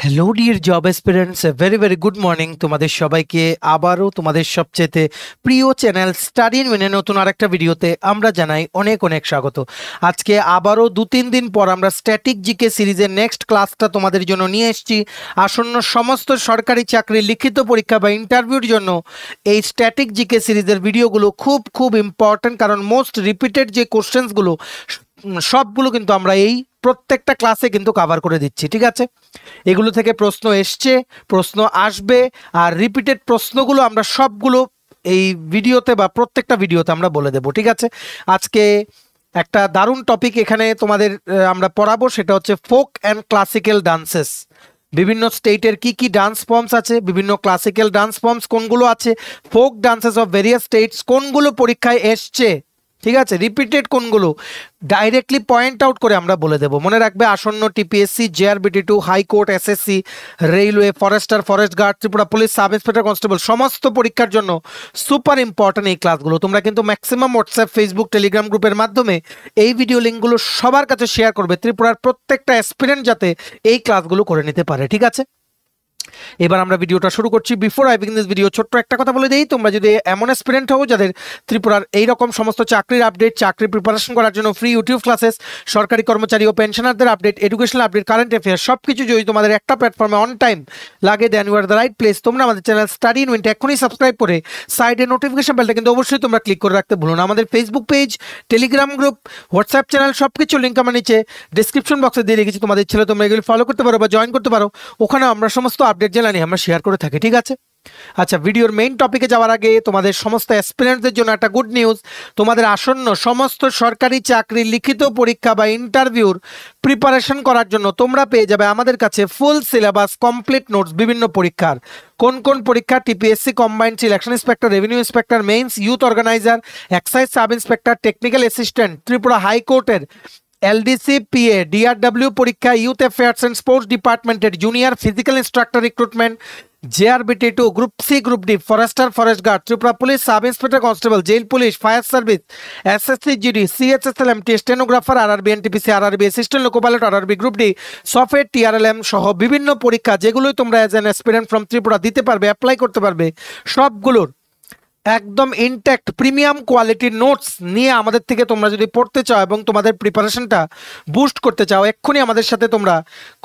Hello dear job aspirants, very good morning তোমাদের সবাইকে। আবারও তোমাদের সবচেয়ে প্রিয় চ্যানেল স্টাডি ইন উইনের নতুন আরেকটা ভিডিওতে আমরা জানাই অনেক অনেক স্বাগত। আজকে আবারও 2-3 দিন পর আমরা স্ট্যাটিক জিকে সিরিজের নেক্সট ক্লাসটা তোমাদের জন্য নিয়ে এসেছি। আসন্ন সমস্ত সরকারি চাকরির লিখিত পরীক্ষা বা ইন্টারভিউর জন্য এই স্ট্যাটিক জিকে সিরিজের ভিডিওগুলো খুব ইম্পর্টেন্ট, কারণ মোস্ট রিপিটেড যে কোশ্চেন্সগুলো সবগুলো কিন্তু আমরা এই প্রত্যেকটা ক্লাসে কিন্তু কভার করে দিচ্ছি। ঠিক আছে, এগুলো থেকে প্রশ্ন এসছে, প্রশ্ন আসবে, আর রিপিটেড প্রশ্নগুলো আমরা সবগুলো এই ভিডিওতে বা প্রত্যেকটা ভিডিওতে আমরা বলে দেব। ঠিক আছে, আজকে একটা দারুণ টপিক এখানে তোমাদের আমরা পড়াবো, সেটা হচ্ছে ফোক অ্যান্ড ক্লাসিক্যাল ডান্সেস। বিভিন্ন স্টেটের কি ডান্স ফর্মস আছে, বিভিন্ন ক্লাসিক্যাল ডান্স ফর্মস কোনগুলো আছে, folk dances of various states কোনগুলো পরীক্ষায় এসছে, ঠিক আছে, রিপিটেড কোনগুলো ডাইরেক্টলি পয়েন্ট আউট করে আমরা বলে দেব। মনে রাখবে, আসন্ন টিপিএসসি, জেআরবিটি2, high court, SSC, railway, forester, forest guard, Tripura police, sub inspector, constable সমস্ত পরীক্ষার জন্য সুপার ইম্পর্টেন্ট এই ক্লাসগুলো। তোমরা কিন্তু ম্যাক্সিমাম হোয়াটসঅ্যাপ, ফেসবুক, টেলিগ্রাম গ্রুপের মাধ্যমে এই ভিডিও লিঙ্কগুলো সবার কাছে শেয়ার করবে, ত্রিপুরার প্রত্যেকটা অ্যাসপিরেন্ট যাতে এই ক্লাসগুলো করে নিতে পারে। ঠিক আছে, এবার আমরা ভিডিওটা শুরু করছি। Before I begin this video, ছোট্ট একটা কথা বলে দিই, তোমরা যদি এমন অ্যাসপিরেন্ট হও যাদের ত্রিপুরার এইরকম সমস্ত চাকরির আপডেট, চাকরি প্রিপারেশন করার জন্য ফ্রি ইউটিউব ক্লাসেস, সরকারি কর্মচারী ও পেনশনারদের update, educational update, current affairs সব কিছু যদি তোমাদের একটা প্ল্যাটফর্মে অন টাইম লাগে, then you are the right place. তোমরা আমাদের চ্যানেল স্টাডি ইন উইন্ট এখনই সাবস্ক্রাইব করে সাইডে নোটিফিকেশন বেলটা কিন্তু অবশ্যই তোমরা ক্লিক করে রাখতে ভুলো না। আমাদের Facebook page, Telegram group, WhatsApp channel সব কিছু লিঙ্ক আমার নিচে ডিসক্রিপশন বক্সে দিয়ে রেখেছি। তোমাদের ছেলে তোমরা এগুলো ফলো করতে পারো বা জয়েন করতে পারো, ওখানে আমরা সমস্ত আপডেট জানি আমরা শেয়ার করে থাকি। ঠিক আছে, আচ্ছা, ভিডিওর মেইন টপিকে যাওয়ার আগে তোমাদের সমস্ত অ্যাসপিরেন্টদের জন্য একটা গুড নিউজ। তোমাদের আসন্ন সমস্ত সরকারি চাকরির লিখিত পরীক্ষা বা ইন্টারভিউর প্রিপারেশন করার জন্য তোমরা পেয়ে যাবে আমাদের কাছে ফুল সিলেবাস, কমপ্লিট নোটস, বিভিন্ন পরীক্ষার কোন কোন পরীক্ষা, TPSC combined selection inspector, revenue inspector mains, youth organiser, excise sub inspector, technical assistant, Tripura হাইকোর্টের এলডিসি, পিএ, ডিআরডব্লিউ পরীক্ষা, ইউথ অ্যাফেয়ার্স অ্যান্ড স্পোর্টস ডিপার্টমেন্টের জুনিয়র ফিজিক্যাল ইনস্ট্রাক্টর রিক্রুটমেন্ট, জেআরবিটি2, group C, group D, forester, forest guard, Tripura police, sub inspector, constable, jail police, fire service, SSC GD, CHSL MT, stenographer, RRB, NTPC, RRB, assistant loco pilot, RRB group D, software, TRLM সহ বিভিন্ন পরীক্ষা যেগুলোই তোমরা as an aspirant from Tripura দিতে পারবে, apply করতে পারবে, সবগুলোর একদম ইনট্যাক্ট প্রিমিয়াম কোয়ালিটির নোটস নিয়ে আমাদের থেকে তোমরা যদি পড়তে চাও এবং তোমাদের প্রিপারেশনটা বুস্ট করতে চাও, এক্ষুনি আমাদের সাথে তোমরা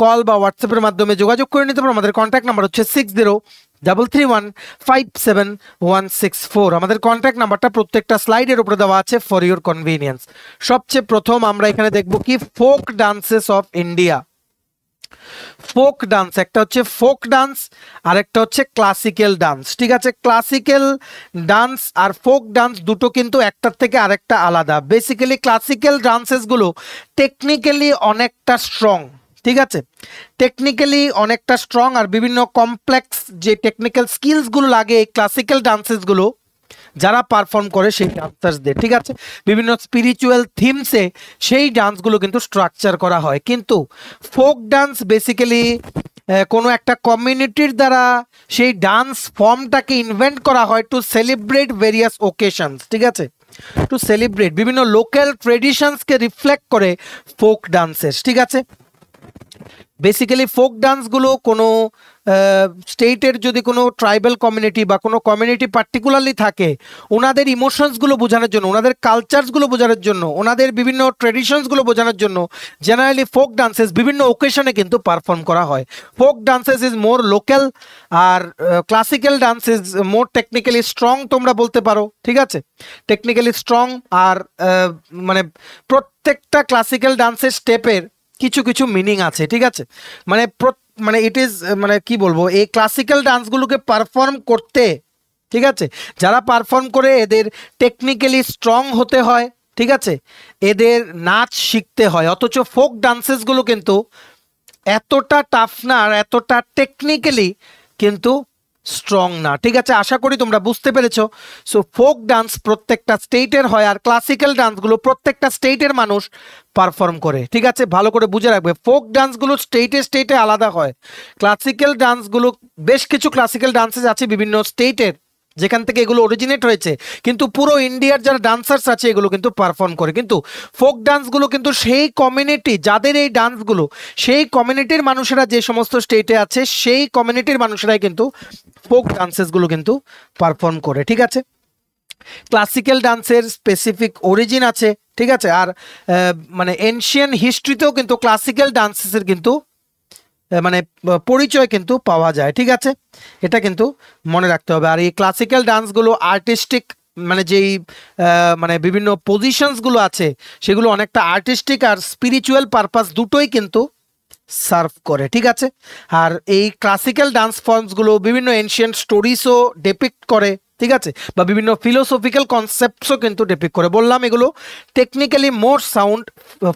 কল বা হোয়াটসঅ্যাপের মাধ্যমে যোগাযোগ করে নিতে পারো। আমাদের কন্ট্যাক্ট নাম্বার হচ্ছে 6033157164। আমাদের কন্ট্যাক্ট নাম্বারটা প্রত্যেকটা স্লাইডের উপরে দেওয়া আছে ফর ইউর কনভিনিয়েন্স। সবচেয়ে প্রথম আমরা এখানে দেখব কি folk dances of India. Folk dance, একটা হচ্ছে ফোক ডান্স আর একটা হচ্ছে ক্লাসিক্যাল ডান্স। ঠিক আছে, ক্লাসিক্যাল ডান্স আর ফোক ডান্স দুটো কিন্তু একটার থেকে আরেকটা আলাদা। বেসিক্যালি ক্লাসিক্যাল ডান্সেসগুলো টেকনিক্যালি অনেকটা স্ট্রং। ঠিক আছে, টেকনিক্যালি অনেকটা স্ট্রং আর বিভিন্ন কমপ্লেক্স যে টেকনিক্যাল স্কিলসগুলো লাগে এই ক্লাসিক্যাল ডান্সেসগুলো যারা পারফর্ম করে সেই ডান্সার্সদের, ঠিক আছে, বিভিন্ন স্পিরিচুয়াল থিমসে সেই ডান্সগুলো কিন্তু স্ট্রাকচার করা হয়। কিন্তু ফোক ডান্স বেসিক্যালি কোনো একটা কমিউনিটির দ্বারা সেই ডান্স ফর্মটাকে ইনভেন্ট করা হয় টু সেলিব্রেট ভেরিয়াস ওকেশনস। ঠিক আছে, টু সেলিব্রেট বিভিন্ন লোকাল ট্রেডিশনসকে রিফ্লেক্ট করে ফোক ডান্সেস। ঠিক আছে, বেসিক্যালি ফোক ডান্সগুলো কোনো স্টেটের যদি কোনো ট্রাইবাল কমিউনিটি বা কোনো কমিউনিটি পার্টিকুলারলি থাকে, ওনাদের ইমোশনসগুলো বোঝানোর জন্য, ওনাদের কালচারসগুলো বোঝানোর জন্য, ওনাদের বিভিন্ন ট্রেডিশনসগুলো বোঝানোর জন্য জেনারেলি ফোক ডান্সেস বিভিন্ন ওকেশনে কিন্তু পারফর্ম করা হয়। Folk dances is more local আর classical dance is more technically strong তোমরা বলতে পারো। ঠিক আছে, টেকনিক্যালি স্ট্রং আর মানে প্রত্যেকটা ক্লাসিক্যাল ডান্সের স্টেপের কিছু কিছু মিনিং আছে। ঠিক আছে, মানে ইট ইজ মানে কি বলবো, এই ক্লাসিক্যাল ডান্সগুলোকে পারফর্ম করতে, ঠিক আছে, যারা পারফর্ম করে এদের টেকনিক্যালি স্ট্রং হতে হয়। ঠিক আছে, এদের নাচ শিখতে হয়। অথচ ফোক ডান্সেসগুলো কিন্তু এতটা টাফ না আর এতটা টেকনিক্যালি কিন্তু স্ট্রং না। ঠিক আছে, আশা করি তোমরা বুঝতে পেরেছো। সো ফোক ডান্স প্রত্যেকটা স্টেটের হয় আর ক্লাসিক্যাল ডান্সগুলো প্রত্যেকটা স্টেটের মানুষ পারফর্ম করে। ঠিক আছে, ভালো করে বুঝে রাখবে, ফোক ডান্সগুলো স্টেটে আলাদা হয়। ক্লাসিক্যাল ডান্সগুলো বেশ কিছু ক্লাসিক্যাল ডান্সেস আছে বিভিন্ন স্টেটের, যেখান থেকে এগুলো অরিজিনেট হয়েছে, কিন্তু পুরো ইন্ডিয়ার যারা ডান্সার্স আছে এগুলো কিন্তু পারফর্ম করে। কিন্তু ফোক ডান্সগুলো কিন্তু সেই কমিউনিটি, যাদের এই ডান্সগুলো, সেই কমিউনিটির মানুষেরা যে সমস্ত স্টেটে আছে সেই কমিউনিটির মানুষেরাই কিন্তু ফোক ডান্সেসগুলো কিন্তু পারফর্ম করে। ঠিক আছে, ক্লাসিক্যাল ডান্সের স্পেসিফিক অরিজিন আছে। ঠিক আছে, আর মানে এনশিয়ান হিস্ট্রিতেও কিন্তু ক্লাসিক্যাল ডান্সেসের কিন্তু মানে পরিচয় কিন্তু পাওয়া যায়। ঠিক আছে, এটা কিন্তু মনে রাখতে হবে। আর এই ক্লাসিক্যাল ডান্সগুলো আর্টিস্টিক, মানে যেই মানে বিভিন্ন পজিশনসগুলো আছে সেগুলো অনেকটা আর্টিস্টিক আর স্পিরিচুয়াল পারপাস দুটোই কিন্তু সার্ভ করে। ঠিক আছে, আর এই ক্লাসিক্যাল ডান্স ফর্মসগুলো বিভিন্ন এনশিয়েন্ট স্টোরিজও ডেপিক্ট করে। ঠিক আছে, বা বিভিন্ন ফিলোসফিক্যাল কনসেপ্টসও কিন্তু ডেপিক্ট করে। বললাম এগুলো technically more sound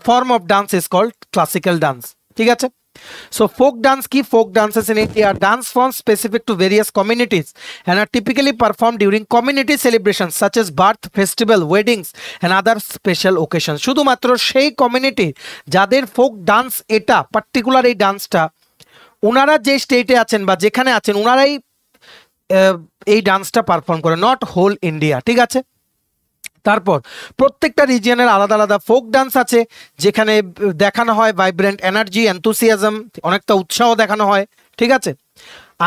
form of dance is called classical dance. ঠিক আছে, so folk dance ki folk dances in India are dance forms specific to various communities and are typically performed during community celebrations such as birth, festival, weddings and other special occasions. শুধুমাত্র সেই community যাদের folk dance, এটা particular এই ডান্সটা ওনারা যে স্টেটে আছেন বা যেখানে আছেন ওনারাই এই ডান্সটা পারফর্ম করে, নট হোল ইন্ডিয়া। ঠিক আছে, তারপর প্রত্যেকটা রিজিয়নের আলাদা আলাদা ফোক ডান্স আছে যেখানে দেখানো হয় ভাইব্রেন্ট এনার্জি, এনথুসিয়াজম, অনেকটা উৎসাহ দেখানো হয়। ঠিক আছে,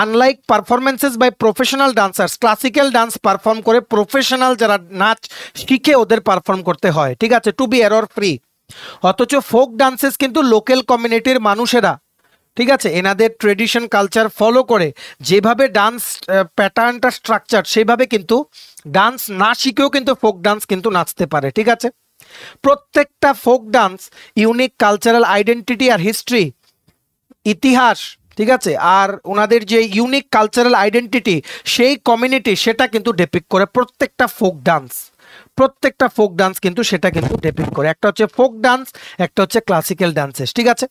unlike performances by professional dancers, classical dance perform করে প্রফেশনাল যারা নাচ শিখে ওদের পারফর্ম করতে হয়। ঠিক আছে, টু বি এরর ফ্রি। অথচ ফোক ডান্সেস কিন্তু লোকাল কমিউনিটির মানুষেরা, ঠিক আছে, এনাদের ট্রেডিশন কালচার ফলো করে যেভাবে ডান্স প্যাটার্নটা স্ট্রাকচার সেইভাবে কিন্তু ডান্স না শিখেও কিন্তু ফোক ডান্স কিন্তু নাচতে পারে। ঠিক আছে, প্রত্যেকটা folk dance unique cultural identity আর হিস্ট্রি, ইতিহাস, ঠিক আছে, আর ওনাদের যে ইউনিক কালচারাল আইডেন্টিটি সেই কমিউনিটি সেটা কিন্তু ডেপিক্ট করে প্রত্যেকটা ফোক ডান্স। প্রত্যেকটা ফোক ডান্স কিন্তু সেটা কিন্তু ডেপিক্ট করে। একটা হচ্ছে ফোক ডান্স, একটা হচ্ছে ক্লাসিক্যাল ডান্সেস। ঠিক আছে,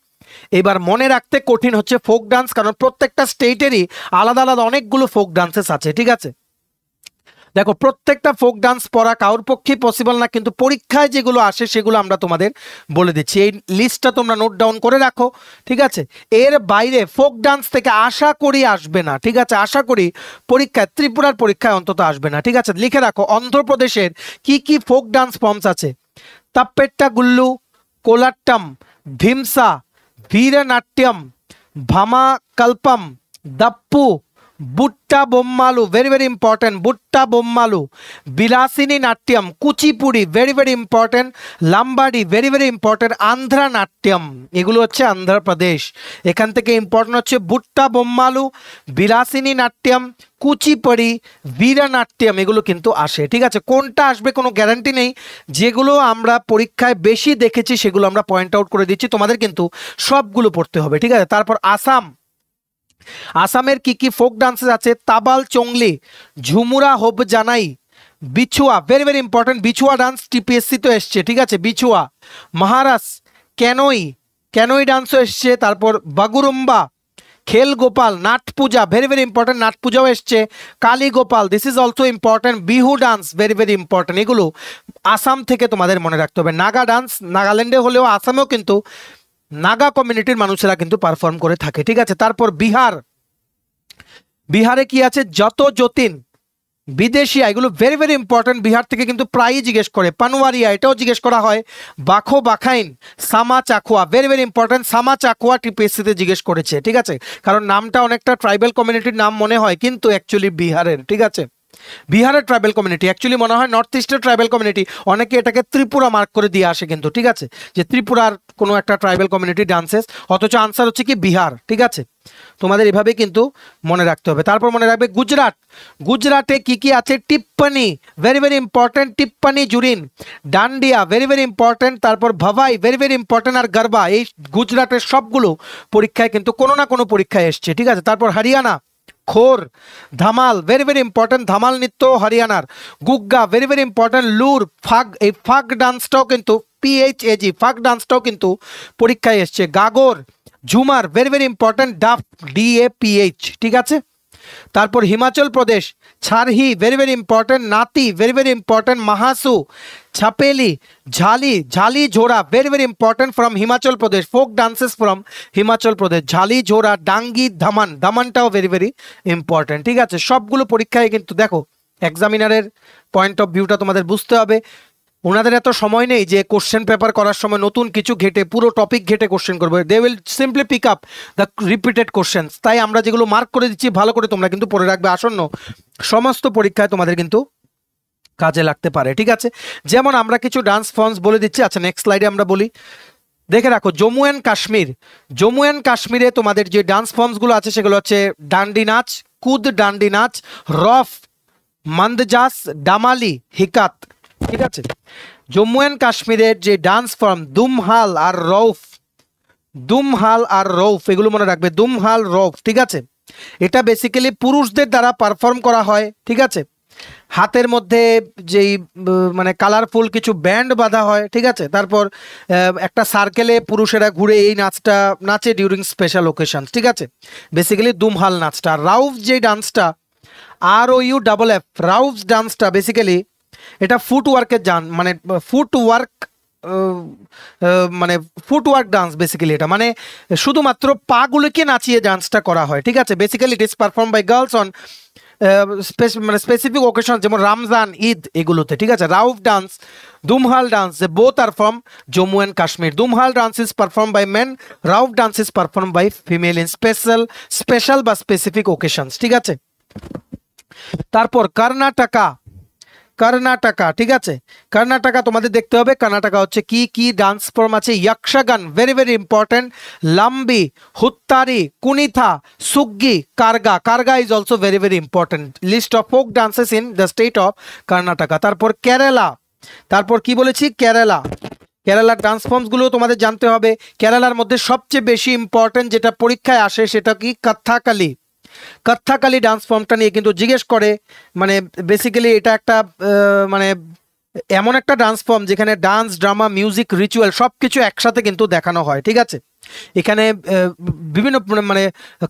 এবার মনে রাখতে কঠিন হচ্ছে ফোক ডান্স, কারণ প্রত্যেকটা স্টেটেরই আলাদা আলাদা অনেকগুলো ফোক ডান্সেস আছে। ঠিক আছে, দেখো প্রত্যেকটা ফোক ডান্স পড়া কারোর পক্ষে পসিবল না, কিন্তু পরীক্ষায় যেগুলো আসে সেগুলো আমরা তোমাদের বলে দিচ্ছি। এই লিস্টটা তোমরা নোট ডাউন করে রাখো। ঠিক আছে, এর বাইরে ফোক ডান্স থেকে আশা করি আসবে না। ঠিক আছে, আশা করি পরীক্ষায়, ত্রিপুরার পরীক্ষায় অন্তত আসবে না। ঠিক আছে, লিখে রাখো অন্ধ্রপ্রদেশের কি কি ফোক ডান্স ফর্মস আছে। Tappeta Gullu, Kolattam, Dhimsa, Veeranatyam, Bhamakalapam, Dappu, Butta Bommalu, very very important, Butta Bommalu, Vilasini Natyam, Kuchipudi, very very important, Lambadi, very very important, Andhra Natyam, এগুলো হচ্ছে অন্ধ্রপ্রদেশ। এখান থেকে ইম্পর্টেন্ট হচ্ছে বুট্টা বোম্মালু, বিলাসিনী নাট্যম, কুচিপুড়ি, বীরনাট্যম, এগুলো কিন্তু আসে। ঠিক আছে, কোনটা আসবে কোনো গ্যারান্টি নেই, যেগুলো আমরা পরীক্ষায় বেশি দেখেছি সেগুলো আমরা পয়েন্ট আউট করে দিচ্ছি, তোমাদের কিন্তু সবগুলো পড়তে হবে। ঠিক আছে, তারপর আসাম, আসামের কি কি ফোক ডান্সেস আছে। তাবাল চংলি, Jhumura Hobjanai, Bichhua, very very important, Bichhua dance TPSC তো এসছে। ঠিক আছে, বিছুয়া। মহারাস, ক্যানোই, ক্যানোই ডান্সও এসছে। তারপর বাগুরুম্বা, খেল গোপাল, নাট পূজা, ভেরি ভেরি ইম্পর্টেন্ট, নাট পূজাও এসছে। Kali Gopal, this is also important. Bihu dance, very very important, এগুলো আসাম থেকে তোমাদের মনে রাখতে হবে। নাগা ডান্স, নাগাল্যান্ডে হলেও আসামেও কিন্তু নাগা কমিউনিটির মানুষেরা কিন্তু পারফর্ম করে থাকে। ঠিক আছে, তারপর বিহার, বিহারে কি আছে, যত যতীন, বিদেশিয়া, এগুলো ভেরি ভেরি ইম্পর্টেন্ট, বিহার থেকে কিন্তু প্রায়ই জিজ্ঞেস করে। পানওয়ারিয়া, এটাও জিজ্ঞেস করা হয়। বাখো বাখাইন, সামা চাকুয়া, ভেরি ভেরি ইম্পর্টেন্ট, সামা চাকুয়া টিপিএসসিতে জিজ্ঞেস করেছে। ঠিক আছে, কারণ নামটা অনেকটা ট্রাইবাল কমিউনিটির নাম মনে হয় কিন্তু অ্যাকচুয়ালি বিহারের। ঠিক আছে, বিহারের ট্রাইবাল কমিউনিটি, অ্যাকচুয়ালি মনে হয় নর্থ ইস্টের ট্রাইবাল কমিউনিটি, অনেকে এটাকে ত্রিপুরা মার্ক করে দিয়ে আসে কিন্তু। ঠিক আছে, যে ত্রিপুরার কোনো একটা ট্রাইবাল কমিউনিটি ডান্সেস, অথচ আনসার হচ্ছে কি বিহার। ঠিক আছে, তোমাদের এভাবে কিন্তু মনে রাখতে হবে। তারপর মনে রাখবে গুজরাট, গুজরাটে কি কি আছে। Tippani, very very important, Tippani Jurin, Dandiya, very very important, তারপর ভাভাই, ভেরি ভেরি ইম্পর্টেন্ট, আর গরবা, এই গুজরাটের সবগুলো পরীক্ষায় কিন্তু কোনো না কোনো পরীক্ষায় এসছে। ঠিক আছে, তারপর হরিয়ানা, খোর, Dhamaal, very very important, Dhamaal নৃত্য হরিয়ানার। গুগ্গা, ভেরি ভেরি ইম্পর্টেন্ট, লুর, ফাগ, এই ফাগ ডান্সটাও কিন্তু পিএইচএজি, ফাগ ডান্সটাও কিন্তু পরীক্ষায় এসছে। Gagar, Jhumar, very very important, Daph, DAPH. ঠিক আছে, তারপর Himachal Pradesh, Chharhi, very very important, Nati, very very important, Mahasu, Chhapeli, Jhali, Jhali Jhora, very very important from Himachal Pradesh, folk dances from Himachal Pradesh. Jhali Jhora, Dangi, Dhaman, ধামানটাও ভেরি ভেরি ইম্পর্টেন্ট। ঠিক আছে, সবগুলো পরীক্ষায় কিন্তু দেখো এক্সামিনারের পয়েন্ট অফ ভিউটা তোমাদের বুঝতে হবে। ওনাদের এত সময় নেই যে কোশ্চেন পেপার করার সময় নতুন কিছু ঘেটে পুরো টপিক ঘেটে কোশ্চেন করবে। They will simply pick up the repeated questions. তাই আমরা যেগুলো মার্ক করে দিচ্ছি ভালো করে তোমরা কিন্তু পড়ে রাখবে, আসন্ন সমস্ত পরীক্ষায় তোমাদের কিন্তু কাজে লাগতে পারে। ঠিক আছে, যেমন আমরা কিছু ডান্স ফর্মস বলে দিচ্ছি। আচ্ছা, নেক্সট স্লাইডে আমরা বলি, দেখে রাখো জম্মু অ্যান্ড কাশ্মীর। জম্মু অ্যান্ড কাশ্মীরে তোমাদের যে ডান্স ফর্মসগুলো আছে সেগুলো হচ্ছে ডান্ডি নাচ, কুদ ডান্ডি নাচ, রফ, মন্দজাস, ডামালি, হিকাত। ঠিক আছে, জম্মু অ্যান্ড কাশ্মীরের যে ডান্স ফর্ম দুমহাল আর রৌফ, দুমহাল আর রৌফ এগুলো মনে রাখবে, দুমহাল রৌফ। ঠিক আছে, এটা বেসিক্যালি পুরুষদের দ্বারা পারফর্ম করা হয়। ঠিক আছে, হাতের মধ্যে যেই মানে কালারফুল কিছু ব্যান্ড বাঁধা হয়। ঠিক আছে, তারপর একটা সার্কেলে পুরুষেরা ঘুরে এই নাচটা নাচে ডিউরিং স্পেশাল ওকেশন। ঠিক আছে, বেসিক্যালি দুমহাল নাচটা। রাউফ যে ডান্সটা, ROUFF, রাউফস ডান্সটা বেসিক্যালি এটা ফুটওয়ার্কের মানে ফুটওয়ার্ক, মানে ফুটওয়ার্ক ডান্স বেসিক্যালি। এটা মানে শুধুমাত্র পাগুলোকে নাচিয়ে ডান্সটা করা হয়। ঠিক আছে, basically it is perform by girls on মানে স্পেসিফিক ওকেশন, যেমন রমজান, ঈদ এগুলোতে। ঠিক আছে, Rauf dance, Dumhal dance, both are from Jammu and Kashmir. Dumhal dance is perform by men, Rauf dance is perform by female in special বা স্পেসিফিক ওকেশনস। ঠিক আছে, তারপর কর্ণাটকা, কর্ণাটকা। ঠিক আছে, কর্ণাটকা তোমাদের দেখতে হবে কর্ণাটকা হচ্ছে কি কি ডান্স ফর্ম আছে। Yakshagana, very very important, Lambi, Huttari, Kunitha, Suggi, Karga. Karga is also very very important list of folk dances in the state of Karnataka. তারপর কেরালা, তারপর কি বলেছি কেরালা, কেরালার ডান্স ফর্মসগুলো তোমাদের জানতে হবে। কেরালার মধ্যে সবচেয়ে বেশি ইম্পর্টেন্ট যেটা পরীক্ষায় আসে সেটা কি কথাকালি। কথাকালি ডান্স ফর্মটা নিয়ে কিন্তু জিজ্ঞেস করে, মানে বেসিক্যালি এটা একটা মানে এমন একটা ডান্স ফর্ম যেখানে ডান্স, ড্রামা, মিউজিক, রিচুয়াল সব কিছু একসাথে কিন্তু দেখানো হয়। ঠিক আছে, এখানে বিভিন্ন মানে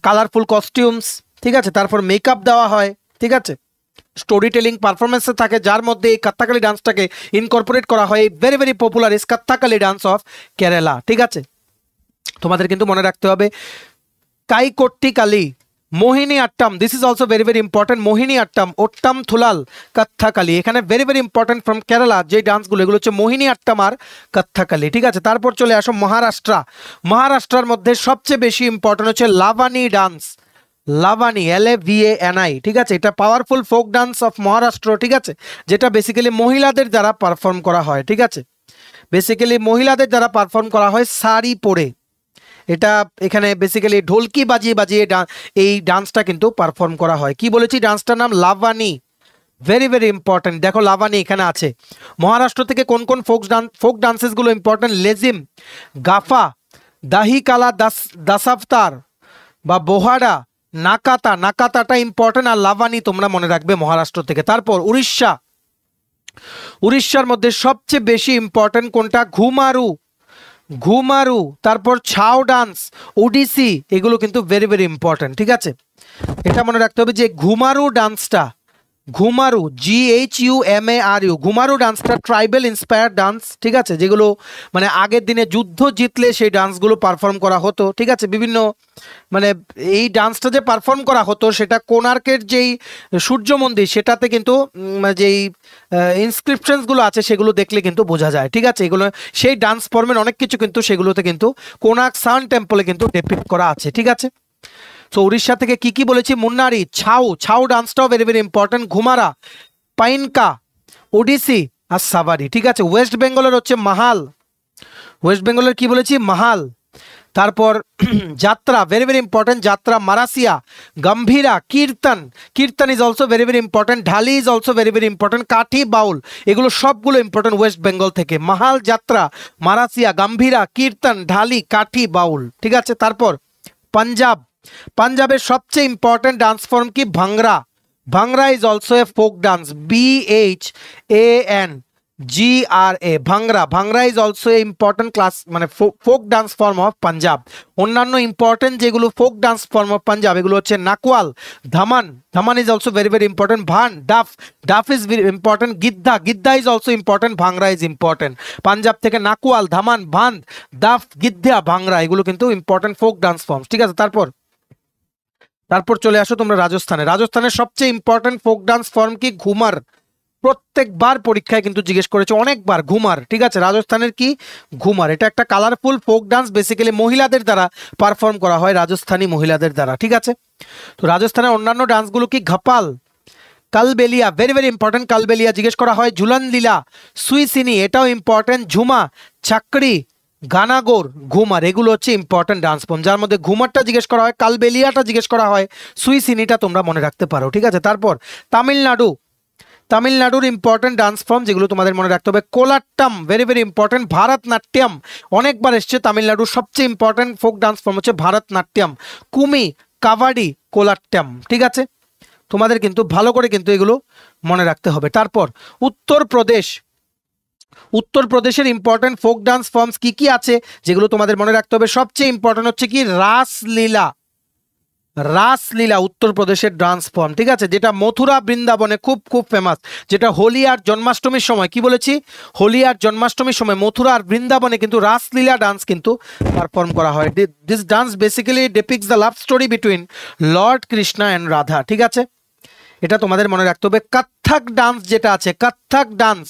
কালারফুল কস্টিউমস, ঠিক আছে, তারপর মেকআপ দেওয়া হয়। ঠিক আছে, স্টোরি টেলিং পারফরমেন্সে থাকে, যার মধ্যে এই কথাকালি ডান্সটাকে ইনকর্পোরেট করা হয়। Very very popular is Kathakali dance of Kerala. ঠিক আছে, তোমাদের কিন্তু মনে রাখতে হবে Kaikottikali, Mohini Attam, this is also very very important. Mohini Attam, Ottam Thullal, Kathakali, এখানে very very important from Kerala যে ডান্সগুলো এগুলো হচ্ছে মোহিনী আট্টাম আর কথাকালি। ঠিক আছে, তারপর চলে আসো মহারাষ্ট্র। মহারাষ্ট্রের মধ্যে সবচেয়ে বেশি ইম্পর্টেন্ট হচ্ছে লাভানি ডান্স, লাভানি, LAVANI। ঠিক আছে, এটা powerful folk dance of Maharashtra. ঠিক আছে, যেটা বেসিক্যালি মহিলাদের দ্বারা পারফর্ম করা হয়। ঠিক আছে, বেসিক্যালি মহিলাদের দ্বারা পারফর্ম করা হয় শাড়ি পরে। এটা এখানে বেসিক্যালি ঢোলকি বাজিয়ে বাজিয়ে এই ডান্সটা কিন্তু পারফর্ম করা হয়। কি বলেছি, ডান্সটার নাম লাভানি, ভেরি ভেরি ইম্পর্টেন্ট। দেখো লাভানি এখানে আছে। মহারাষ্ট্র থেকে কোন কোন ফোক ডান্সেসগুলো ইম্পর্টেন্ট, লেজিম, গাফা, দাহি কালা, দাসাফতার বা বোহাডা, নাকাতা, নাকাতাটা ইম্পর্টেন্ট, আর লাভানি তোমরা মনে রাখবে মহারাষ্ট্র থেকে। তারপর উড়িষ্যা, উড়িষ্যার মধ্যে সবচেয়ে বেশি ইম্পর্টেন্ট কোনটা, ঘুমারু, ঘুমারু, তারপর ছাও ডান্স, ওডিসি, এগুলো কিন্তু ভেরি ভেরি ইম্পর্টেন্ট। ঠিক আছে, এটা মনে রাখতে হবে যে ঘুমারু ডান্সটা, ঘুমারু, GHUMARU, ঘুমারু ডান্সটা ট্রাইবেল ইন্সপায়ার্ড ডান্স। ঠিক আছে, যেগুলো মানে আগের দিনে যুদ্ধ জিতলে সেই ডান্সগুলো পারফর্ম করা হতো। ঠিক আছে, বিভিন্ন মানে এই ডান্সটা যে পারফর্ম করা হতো সেটা কোণার্কের যেই সূর্য মন্দির সেটাতে কিন্তু যেই ইনস্ক্রিপশনসগুলো আছে সেগুলো দেখলে কিন্তু বোঝা যায়। ঠিক আছে, এগুলো সেই ডান্স ফর্মের অনেক কিছু কিন্তু সেগুলোতে কিন্তু কোণার্ক সান টেম্পলে কিন্তু ডেপিক্ট করা আছে। ঠিক আছে, সো উড়িষ্যা থেকে কি কি বলেছি, মুন্নারি, ছাউ, ছাউ ডান্সটাও very very important, Ghumura, Paika, Odissi আর সাভারি। ঠিক আছে, ওয়েস্ট বেঙ্গলের হচ্ছে মাহাল, ওয়েস্ট বেঙ্গলের কি বলেছি, মাহাল। তারপর যাত্রা, very very important, Jatra, Marasia, Gambhira, Kirtan, Kirtan is also very very important, Dhali is also very very important, Kathi, Baul, এগুলো সবগুলো ইম্পর্টেন্ট ওয়েস্ট বেঙ্গল থেকে। মাহাল, যাত্রা, মারাসিয়া, গম্ভীরা, কীর্তন, ঢালি, কাঠি, বাউল। ঠিক আছে, তারপর পাঞ্জাব, পাঞ্জাবের সবচেয়ে ইম্পর্টেন্ট ডান্স ফর্ম কি, Bhangra, Bhangra is also a folk dance, BHANGRA, Bhangra, Bhangra is also a important class মানে folk dance form of Punjab. অন্যান্য ইম্পর্টেন্ট যেগুলো folk dance form of Punjab এগুলো হচ্ছে নাকওয়াল, Dhaman, Dhaman is also very very important, ভান, ডাফ, ডাফ is very important, Giddha, Giddha is also important, Bhangra is important. Punjab থেকে নাকওয়াল, ধামান, ভান, ডাফ, গিদ্ধা, ভাংরা এগুলো কিন্তু ইম্পর্টেন্ট ফোক ডান্স ফর্মস। ঠিক আছে, তারপর তারপর চলে আসো তোমরা রাজস্থানে। রাজস্থানের সবচেয়ে ইম্পর্টেন্ট ফোক ডান্স ফর্ম কি? ঘুমার। প্রত্যেকবার পরীক্ষায় কিন্তু জিজ্ঞেস করেছে অনেকবার, ঘুমার। ঠিক আছে, রাজস্থানের কি? ঘুমার। এটা একটা কালারফুল ফোক ডান্স, বেসিক্যালি মহিলাদের দ্বারা পারফর্ম করা হয়, রাজস্থানী মহিলাদের দ্বারা। ঠিক আছে, তো রাজস্থানের অন্যান্য ডান্সগুলো কি? ঘপাল, Kalbelia, very very important, Kalbelia জিজ্ঞেস করা হয়। ঝুলন লীলা, সুইসিনি, এটাও ইম্পর্টেন্ট। ঝুমা, চাকরি, গানাগোর, ঘুমার, এগুলো হচ্ছে ইম্পর্টেন্ট ডান্স ফর্ম, যার মধ্যে ঘুমারটা জিজ্ঞেস করা হয়, কালবেলিয়াটা জিজ্ঞেস করা হয়, সুইসিনিটা তোমরা মনে রাখতে পারো। ঠিক আছে, তারপর তামিলনাড়ু, তামিলনাড়ুর ইম্পর্টেন্ট ডান্স ফর্ম যেগুলো তোমাদের মনে রাখতে হবে, Kolattam, very very important. Bharatanatyam, অনেকবার এসছে, তামিলনাড়ুর সবচেয়ে ইম্পর্টেন্ট ফোক ডান্স ফর্ম হচ্ছে ভারতনাট্যম। কুমি, কাবাডি, কোলাট্টম। ঠিক আছে, তোমাদের কিন্তু ভালো করে কিন্তু এগুলো মনে রাখতে হবে। তারপর উত্তরপ্রদেশ, উত্তরপ্রদেশের ইম্পর্টেন্ট ফোক ডান্স ফর্মস কি কি আছে যেগুলো তোমাদের মনে রাখতে হবে? সবচেয়ে ইম্পর্টেন্ট হচ্ছে কি? রাসলীলা, রাসলীলা উত্তরপ্রদেশের ডান্স ফর্ম। ঠিক আছে, যেটা মথুরা বৃন্দাবনে খুব খুব ফেমাস, যেটা হোলি আর জন্মাষ্টমীর সময়, কি বলেছি, হোলি আর জন্মাষ্টমীর সময় মথুরা আর বৃন্দাবনে কিন্তু রাসলীলা ডান্স কিন্তু পারফর্ম করা হয়। This dance basically ডিপিক্টস the love story between Lord Krishna and Radha. ঠিক আছে, এটা তোমাদের মনে রাখতে হবে। কত্থক ডান্স যেটা আছে, কত্থক ডান্স,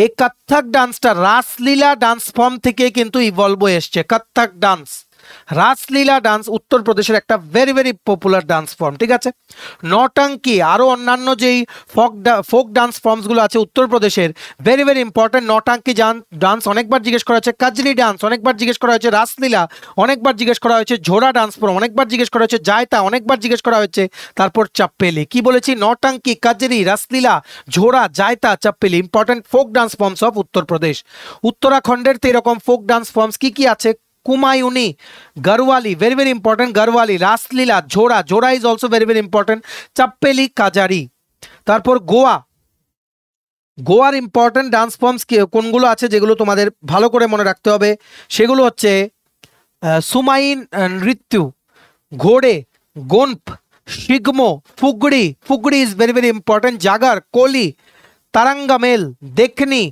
এই কত্থক ডান্সটা রাসলীলা ডান্স ফর্ম থেকে কিন্তু ইভলভ হয়ে এসছে। কত্থক ডান্স, রাসলীলা ডান্স উত্তরপ্রদেশের একটা very very popular dance form. ঠিক আছে, নটাঙ্কি, আরও অন্যান্য যেই ফোক ডান্স ফর্মসগুলো আছে উত্তরপ্রদেশের, ভেরি ভেরি ইম্পর্টেন্ট। নটাঙ্কি ডান্স অনেকবার জিজ্ঞেস করা হয়েছে, কাজরি ডান্স অনেকবার জিজ্ঞেস করা হয়েছে, রাসলীলা অনেকবার জিজ্ঞেস করা হয়েছে, ঝোড়া ডান্স ফর্ম অনেকবার জিজ্ঞেস করা হয়েছে, জায়তা অনেকবার জিজ্ঞেস করা হয়েছে, তারপর চাপ্পেলি। কি বলেছি? নটাঙ্কি, কাজরি, রাসলীলা, ঝোড়া, জায়তা, Chhapeli, important folk dance forms of Uttar Pradesh. উত্তরাখণ্ডের তো এরকম ফোক ডান্স ফর্মস কি কি আছে? Kumaoni, Garhwali, very very important, Garhwali, Raslila, Jhora, Jhora is also very very important, Chhapeli, Kajari. তারপর গোয়া, গোয়ার ইম্পর্টেন্ট ডান্স ফর্মস কোনগুলো আছে যেগুলো তোমাদের ভালো করে মনে রাখতে হবে? সেগুলো হচ্ছে সুমাইন নৃত্য, ঘোড়ে, গোনপ, Shigmo, Fugdi, Fugdi is very very important, Jagar, Koli, Tarangamel, Dekhni,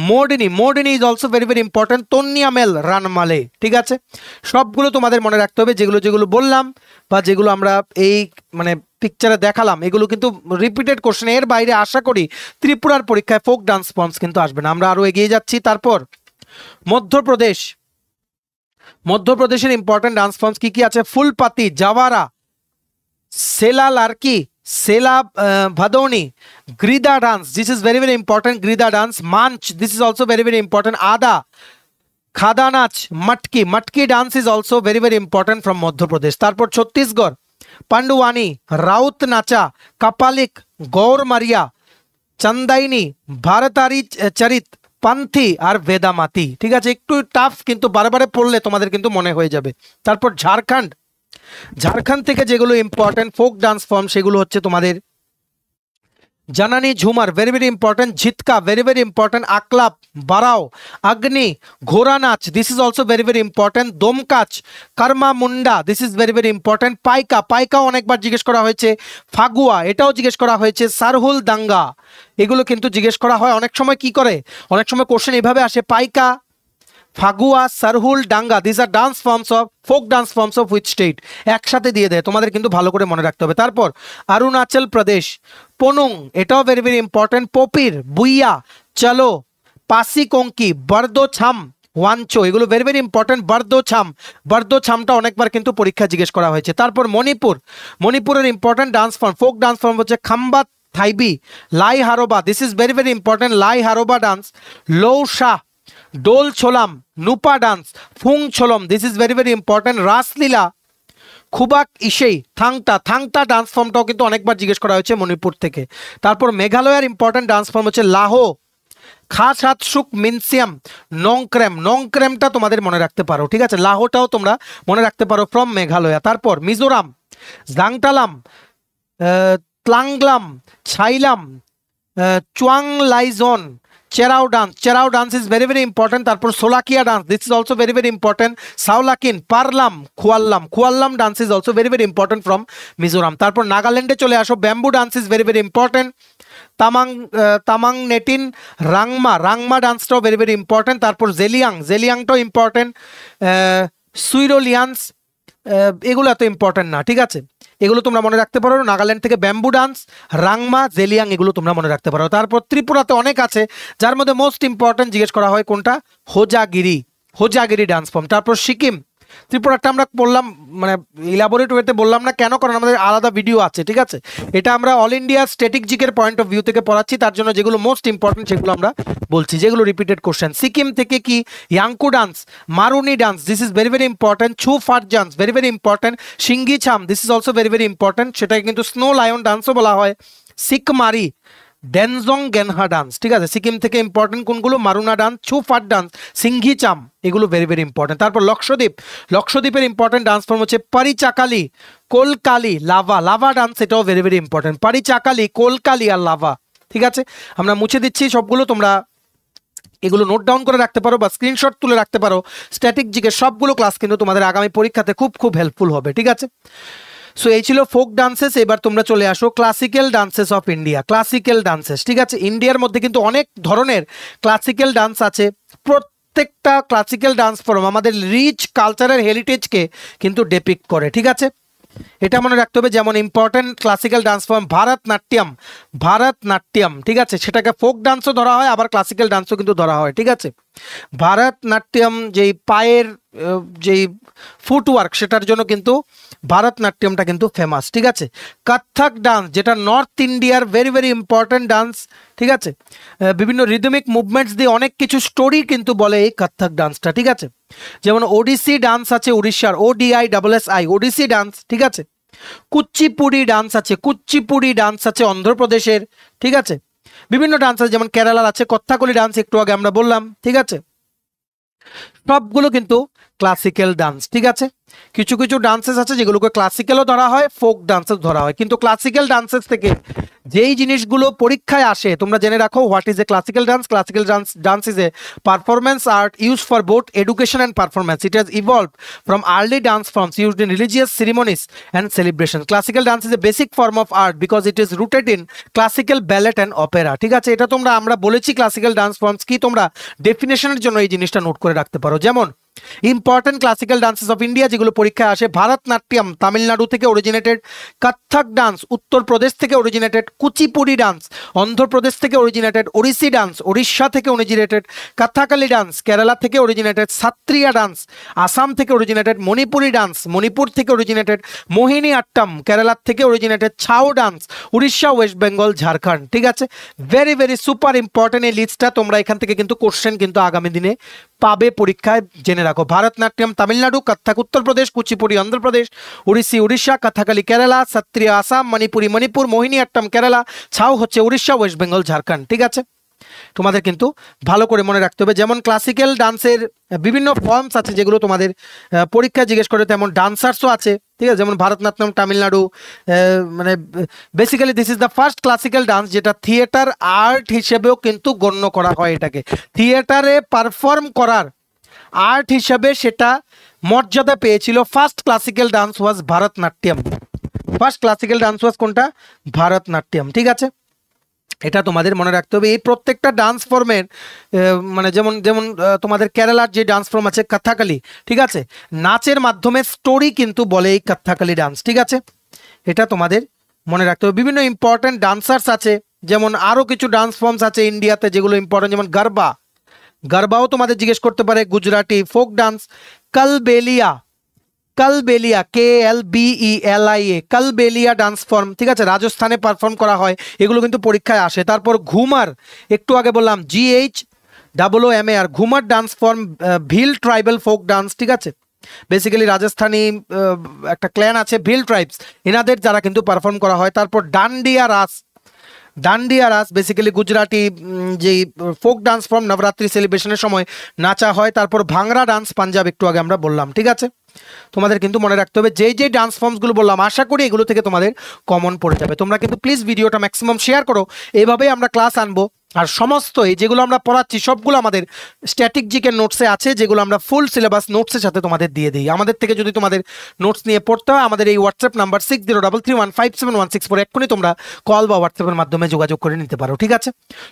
Modni, Modni is also very very important, তন্নিয়ামেল, রানমালে। ঠিক আছে, সবগুলো তোমাদের মনে রাখতে হবে। যেগুলো যেগুলো বললাম বা যেগুলো আমরা এই মানে পিকচারে দেখালাম, এগুলো কিন্তু রিপিটেড কোশ্চেন, এর বাইরে আশা করি ত্রিপুরার পরীক্ষায় ফোক ডান্স ফর্মস কিন্তু আসবে না। আমরা আরো এগিয়ে যাচ্ছি। তারপর মধ্যপ্রদেশ, মধ্যপ্রদেশের ইম্পর্টেন্ট ডান্স ফর্মস কি কি আছে? ফুলপাতি, জাওয়ারা, সেলা লার্কি, সেলা ভাদৌনি, Grida dance, this is very very important, Grida dance, Maanch, this is also very very important, Aada, Khada নাচ, Matki, Matki dance is also very very important from Madhya Pradesh. তারপর ছত্তিশগড়, পান্ডুয়ানি, রাউত নাচা, কাপালিক, গৌর মারিয়া, চন্দাইনি, ভারতারি চরিত, পান্থি আর বেদামাতি। ঠিক আছে, একটু টাফ, কিন্তু বারবারে পড়লে তোমাদের কিন্তু মনে হয়ে যাবে। তারপর ঝাড়খণ্ড, ঝাড়খণ্ড থেকে যেগুলো ইম্পর্টেন্ট ফোক ডান্স ফর্ম সেগুলো হচ্ছে তোমাদের Janani, Jhumar, very very important, Jhitka, very very important, আকলাপ, বারাও, অগ্নি, ঘোড়া নাচ, this is also very very important, Domkach, Karma Munda, this is very very important, Paika, পাইকাও অনেকবার জিজ্ঞেস করা হয়েছে, ফাগুয়া, এটাও জিজ্ঞেস করা হয়েছে, সারহুল দাঙ্গা, এগুলো কিন্তু জিজ্ঞেস করা হয়। অনেক সময় কি করে, অনেক সময় কোশ্চেন এভাবে আসে, পাইকা, ফাগুয়া, সারহুল, ডাঙ্গা, this are dance forms of folk dance forms of which state, একসাথে দিয়ে দেয়, তোমাদের কিন্তু ভালো করে মনে রাখতে হবে। তারপর অরুণাচল প্রদেশ, পোনুং, এটাও very very important, Popir, Buiya, Chalo, Pasi Kongki, Bardo Chham, Wancho, এগুলো very very important, Bardo Chham, Bardo ছামটা অনেকবার কিন্তু পরীক্ষা জিজ্ঞেস করা হয়েছে। তারপর মণিপুর, মণিপুরের important dance form, folk dance form হচ্ছে Khamba Thoibi, Lai Haraoba, this is very very important, Lai Haraoba dance, Lou Sha, Dhol Cholom, Nupa dance, Pung Cholom, this is very very important, Raslila, Khubak Eshei, Thangta, Thangta dance ফর্মটাও কিন্তু অনেকবার জিজ্ঞেস করা হয়েছে মণিপুর থেকে। তারপর মেঘালয়ের ইম্পর্টেন্ট ডান্স ফর্ম হচ্ছে লাহো, খাস হাত সুক, মিনসিয়াম, নংক্রেম, নংক্রেমটা তোমাদের মনে রাখতে পারো। ঠিক আছে, লাহোটাও তোমরা মনে রাখতে পারো ফ্রম মেঘালয়া। তারপর Mizoram, Zangtalam, Tlanglam, Chailam, Chawng Laizawn, Cheraw dance, Cheraw dance is very very important. তারপর Solakia dance, this is also very very important, Sawlakin, Parlam, Khuallam, Khuallam dance is also very very important from Mizoram. তারপর নাগাল্যান্ডে চলে আসো, bamboo dance is very very important, Tamang, Tamang নেটিন, রাংমা, রাংমা ডান্সটাও ভেরি ভেরি ইম্পর্টেন্ট। তারপর জেলিয়াং, জেলিয়াংটাও ইম্পর্টেন্ট, সুইরোলিয়ান্স, এগুলো এত ইম্পর্টেন্ট না, ঠিক আছে। এগুলো তোমরা মনে রাখতে পারো। নাগাল্যান্ড থেকে ব্যাম্বু ডান্স, রাংমা, জেলিয়াং, এগুলো তোমরা মনে রাখতে পারো। তারপর ত্রিপুরাতে অনেক আছে, যার মধ্যে মোস্ট ইম্পর্টেন্ট জিজ্ঞেস করা হয় কোনটা, হোজাগিরি, হোজাগিরি ডান্স ফর্ম। তারপর সিকিম, ত্রিপুরাটা আমরা বললাম মানে ইলাবোরেট ওয়েতে বললাম না কেন, কারণ আমাদের আলাদা ভিডিও আছে, ঠিক আছে। এটা আমরা অল ইন্ডিয়া স্ট্র্যাটেজিকের পয়েন্ট অফ ভিউ থেকে পড়াচ্ছি, তার জন্য যেগুলো মোস্ট ইম্পর্টেন্ট সেগুলো আমরা বলছি, যেগুলো রিপিটেড কোশ্চেন। সিকিম থেকে কি ইয়াংকু dance, Maruni dance, this is very very important. Chu Faat dance, very very important. Singhi Chham, this is also very very important, সেটাকে কিন্তু স্নো লায়ন ডান্সও বলা হয়। সিকমারি, ডেনজং গেনহা ডান্স, ঠিক আছে। সিকিম থেকে ইম্পর্টেন্ট কোনগুলো, মারুনা ডান্স, ছু ফাট ডান্স, সিংঘি চাম, এগুলো ভেরি ভেরি ইম্পর্টেন্ট। তারপর লক্ষদ্বীপ, লক্ষদ্বীপের ইম্পর্টেন্ট ডান্স ফর্ম হচ্ছে পারিচাকালি, কোলকালি, লাভা, লাভা ডান্স, এটাও ভেরি ভেরি ইম্পর্টেন্ট। পারিচাকালি, কোলকালি আর লাভা, ঠিক আছে। আমরা মুছে দিচ্ছি সবগুলো, তোমরা এগুলো নোট ডাউন করে রাখতে পারো বা স্ক্রিনশট তুলে রাখতে পারো। স্ট্র্যাটেজিকের সবগুলো ক্লাস কিন্তু তোমাদের আগামী পরীক্ষাতে খুব খুব হেল্পফুল হবে, ঠিক আছে। সো এই ছিল ফোক ডান্সেস। এবার তোমরা চলে আসো classical dances of India. Classical dances, ঠিক আছে। ইন্ডিয়ার মধ্যে কিন্তু অনেক ধরনের ক্লাসিক্যাল ডান্স আছে। প্রত্যেকটা ক্লাসিক্যাল ডান্স ফর্ম আমাদের রিচ কালচারাল হেরিটেজকে কিন্তু ডেপিক্ট করে, ঠিক আছে। এটা মনে রাখতে হবে। যেমন important classical dance form Bharatanatyam, Bharatanatyam, ঠিক আছে। সেটাকে ফোক ডান্সও ধরা হয়, আবার ক্লাসিক্যাল ডান্সও কিন্তু ধরা হয়, ঠিক আছে। ভারতনাট্যম যেই পায়ের যেই ফুটওয়ার্ক, সেটার জন্য কিন্তু ভারতনাট্যমটা কিন্তু ফেমাস, ঠিক আছে। কত্থক ডান্স, যেটা নর্থ ইন্ডিয়ার ভেরি ভেরি ইম্পর্টেন্ট ডান্স, ঠিক আছে। বিভিন্ন রিদমিক মুভমেন্টস দিয়ে অনেক কিছু স্টোরি কিন্তু বলে এই কত্থক ডান্সটা, ঠিক আছে। যেমন ওডিসি ডান্স আছে উড়িষ্যার, ODISSI, ওডিসি ডান্স, ঠিক আছে। কুচিপুড়ি ডান্স আছে, কুচিপুড়ি ডান্স আছে অন্ধ্রপ্রদেশের, ঠিক আছে। বিভিন্ন ডান্স আছে, যেমন কেরালার আছে কথাকলি ডান্স, একটু আগে আমরা বললাম, ঠিক আছে। সবগুলো কিন্তু ক্লাসিক্যাল ডান্স, ঠিক আছে। কিছু কিছু ডান্সেস আছে যেগুলোকে ক্লাসিক্যালও ধরা হয়, ফোক ডান্সেস ধরা হয়, কিন্তু ক্লাসিক্যাল ডান্সেস থেকে যেই জিনিসগুলো পরীক্ষায় আসে তোমরা জেনে রাখো। What is a classical dance? Classical dance is a performance art use for both education and performance. It has evolved from early dance forms used in religious ceremonies and celebration. Classical dance is a basic form of art because it is rooted in classical ballet and opera, ঠিক আছে। এটা আমরা বলেছি classical dance forms কি, তোমরা ডেফিনেশনের জন্য এই জিনিসটা নোট করে রাখতে পারো। যেমন important classical dances of India যেগুলো পরীক্ষায় আসে, ভারতনাট্যম তামিলনাড়ু থেকে অরিজিনেটেড, কত্থক ডান্স উত্তরপ্রদেশ থেকে অরিজিনেটেড, কুচিপুড়ি ডান্স অন্ধ্রপ্রদেশ থেকে অরিজিনেটেড, ওড়িশি ডান্স উড়িষ্যা থেকে অরিজিনেটেড, কথাকলি ডান্স কেরালা থেকে অরিজিনেটেড, সাত্রিয়া ডান্স আসাম থেকে অরিজিনেটেড, মণিপুরি ডান্স মণিপুর থেকে অরিজিনেটেড, মোহিনী আট্টম কেরালা থেকে originated, Chhau dance Orissa, West Bengal, Jharkhand, ঠিক আছে। ভেরি ভেরি সুপার ইম্পর্টেন্ট এই লিস্টটা। তোমরা এখান থেকে কিন্তু কোশ্চেন কিন্তু আগামী দিনে পাবে পরীক্ষায়, জেনে রাখো। ভারতনাট্যম তামিলনাড়ু, কত্থক উত্তরপ্রদেশ, কুচিপুড়ি অন্ধ্রপ্রদেশ, ওড়িশি উড়িষ্যা, কথাকলি কেরালা, সত্রিয়া আসাম, মণিপুরি মণিপুর, মোহিনী আট্টম কেরালা, ছাউ হচ্ছে উড়িষ্যা, ওয়েস্ট বেঙ্গল, ঝাড়খণ্ড, ঠিক আছে। তোমাদের কিন্তু ভালো করে মনে রাখতে হবে। যেমন ক্লাসিক্যাল ডান্সের বিভিন্ন ফর্মস আছে যেগুলো তোমাদের পরীক্ষায় জিজ্ঞেস করে, তেমন ডান্সার্সও আছে, ঠিক আছে। যেমন ভারতনাট্যম তামিলনাড়ু, মানে basically this is the first classical dance যেটা থিয়েটার আর্ট হিসেবেও কিন্তু গণ্য করা হয়। এটাকে থিয়েটারে পারফর্ম করার আর্ট হিসেবে সেটা মর্যাদা পেয়েছিল। ফার্স্ট ক্লাসিক্যাল ডান্স ওয়াজ ভারতনাট্যম। ফার্স্ট ক্লাসিক্যাল ডান্স ওয়াজ কোনটা? ভারতনাট্যম, ঠিক আছে। এটা তোমাদের মনে রাখতে হবে। এই প্রত্যেকটা ডান্স ফর্মের মানে যেমন যেমন তোমাদের কেরালার যে ডান্স ফর্ম আছে কথাকলি, ঠিক আছে, নাচের মাধ্যমে স্টোরি কিন্তু বলে এই কথাকলি ডান্স, ঠিক আছে। এটা তোমাদের মনে রাখতে হবে। বিভিন্ন ইম্পর্টেন্ট ডান্সার্স আছে, যেমন আরও কিছু ডান্স ফর্মস আছে ইন্ডিয়াতে যেগুলো ইম্পর্টেন্ট, যেমন গরবা, গরবাও তোমাদের জিজ্ঞেস করতে পারে। Gujarati folk dance, Kalbelia, Kalbelia KLBELIA, Kalbelia dance form, ঠিক আছে, রাজস্থানে পারফর্ম করা হয়, এগুলো কিন্তু পরীক্ষায় আসে। তারপর ঘুমার, একটু আগে বললাম GHOOMAR, ঘুমার ডান্স ফর্ম, ভিল ট্রাইবাল ফোক ডান্স, ঠিক আছে। বেসিক্যালি রাজস্থানী একটা ক্ল্যান আছে ভিল ট্রাইবস, এনাদের যারা কিন্তু পারফর্ম করা হয়। তারপর ডান্ডিয়া রাস, ডান্ডিয়া রাস বেসিক্যালি গুজরাটি যেই ফোক ডান্স ফর্ম, নবরাত্রি সেলিব্রেশনের সময় নাচা হয়। তারপর ভাংরা ডান্স পাঞ্জাব, একটু আগে আমরা বললাম, ঠিক আছে। তোমাদের কিন্তু মনে রাখতে হবে যেই ডান্স ফর্মসগুলো বললাম, আশা করি এগুলো থেকে তোমাদের কমন পড়ে যাবে। তোমরা কিন্তু প্লিজ ভিডিওটা ম্যাক্সিমাম শেয়ার করো, এইভাবেই আমরা ক্লাস আনবো। আর সমস্ত এই যেগুলো আমরা পড়াচ্ছি সবগুলো আমাদের স্ট্যাটিক জিকের নোটসে আছে, যেগুলো আমরা ফুল সিলেবাস নোটসের সাথে তোমাদের দিয়ে দিই। আমাদের থেকে যদি তোমাদের নোটস নিয়ে পড়তে হয়, আমাদের এই হোয়াটসঅ্যাপ নাম্বার 6033157164 এক্ষুনি তোমরা কল বা হোয়াটসঅ্যাপের মাধ্যমে যোগাযোগ করে নিতে পারো। ঠিক আছে,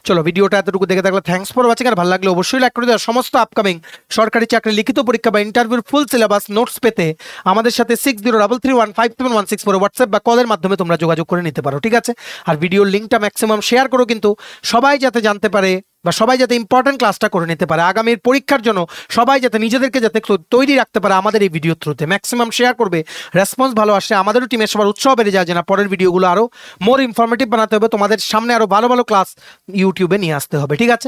চলো ভিডিওটা এতটুকু দেখে থাকলে থ্যাঙ্কস ফর ওয়াচিং। আর ভালো লাগলে অবশ্যই লাইক করে দেওয়া। সমস্ত আপকামিং সরকারি চাকরি লিখিত পরীক্ষা বা ইন্টারভিউর ফুল সিলেবাস নোটস পেতে আমাদের সাথে 6033157164 হোয়াটসঅ্যাপ বা কলের মাধ্যমে তোমরা যোগাযোগ করে নিতে পারো। ঠিক আছে, আর ভিডিওর লিঙ্কটা ম্যাক্সিমাম শেয়ার করো, কিন্তু সবাই যাতে জানতে পারে বা সবাই যাতে ইম্পর্টেন্ট ক্লাসটা করে নিতে পারে, আগামীর পরীক্ষার জন্য সবাই যাতে নিজেদেরকে যাতে তৈরি রাখতে পারে আমাদের এই ভিডিও থ্রুতে ম্যাক্সিমাম শেয়ার করবে। রেসপন্স ভালো আসে, আমাদেরও টিমের সবার উৎসাহ বেড়ে যায় যে না পরের ভিডিওগুলো আরও মোর ইনফরমেটিভ বানাতে হবে, তোমাদের সামনে আরও ভালো ভালো ক্লাস ইউটিউবে নিয়ে আসতে হবে। ঠিক আছে,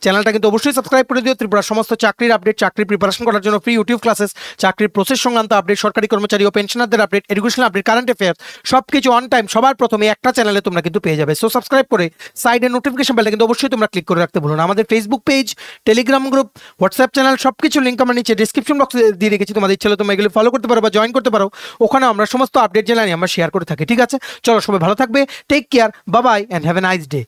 চ্যানেলটা কিন্তু অবশ্যই সাবস্ক্রাইব করে দিও। ত্রিপুরার সমস্ত চাকরির আপডেট, চাকরির প্রিপারেশন করার জন্য ফ্রি ইউটিউব ক্লাসেস, চাকরির প্রসেস সংক্রান্ত আপডেট, সরকারি কর্মচারী ও পেনশনারদের update, educational update, current affairs সবকিছু অন টাইম সবার প্রথমে একটা চ্যানেলে তোমরা কিন্তু পেয়ে যাবে। সো সাবস্ক্রাইব করে সাইডে নোটিফিকেশন বেলটা কিন্তু অবশ্যই তোমরা ক্লিক করে রাখতে ভুলো না। আমাদের Facebook page, Telegram group, WhatsApp channel সবকিছু লিঙ্ক আমরা নিচে ডিসক্রিপশন বক্সে দিয়ে রেখেছি, তোমাদের ইচ্ছে হলে তোমরা এগুলো ফলো করতে পারো বা জয়েন করতে পারো। ওখানে আমরা সমস্ত আপডেট জানাই আমরা শেয়ার করে থাকি। ঠিক আছে, চলো সবাই ভালো থাকবে, take care, bye bye and have a nice day.